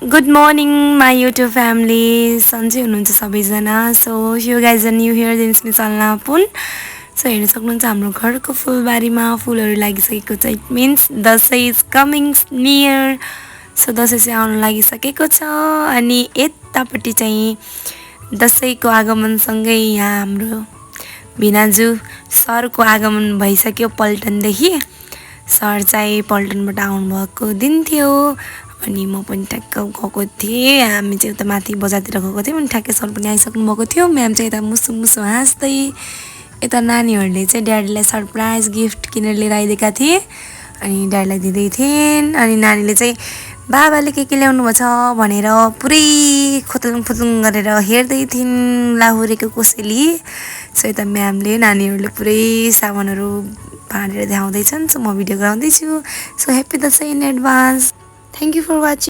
Good morning, my YouTube family. सन्चै हुनुहुन्छ सबैजना. So you guys are new here, then it's Alnapun. So हेर्न सक्नुहुन्छ हाम्रो घरको फुलबारीमा फुलहरू लागिसकेको छ. It means Dashain is coming near. So Dashain चाहिँ आउन लागिसकेको छ अनि यतापट्टि चाहिँ दसैँको आगमनसँगै यहाँ हाम्रो भिनाजु सरको आगमन भइसक्यो पल्टनदेखि. सर चाहिँ पल्टनबाट आउनुभएको दिन थियो अनि म पनि ठ्याक्क गएको थिएँ. हामी चाहिँ उता माथि बजारतिर गएको थियौँ अनि ठ्याक्कै सर पनि आइसक्नु भएको थियो. म्याम चाहिँ यता मुसु मुसु हाँस्दै यता नानीहरूले चाहिँ ड्याडीलाई सरप्राइज गिफ्ट किनेर लिएर आइदिएका थिए अनि ड्याडीलाई दिँदै थिइन्. अनि नानीले चाहिँ बाबाले के ल्याउनु भएको छ भनेर पुरै खोतलुङ फुतलुङ गरेर हेर्दै थिइन् लाहुरेको कोसेली. सो यता म्यामले नानीहरूले पुरै सामानहरू बाँडेर देखाउँदैछन्. सो म भिडियो गराउँदैछु. So happy Dashain in advance. Thank you for watching.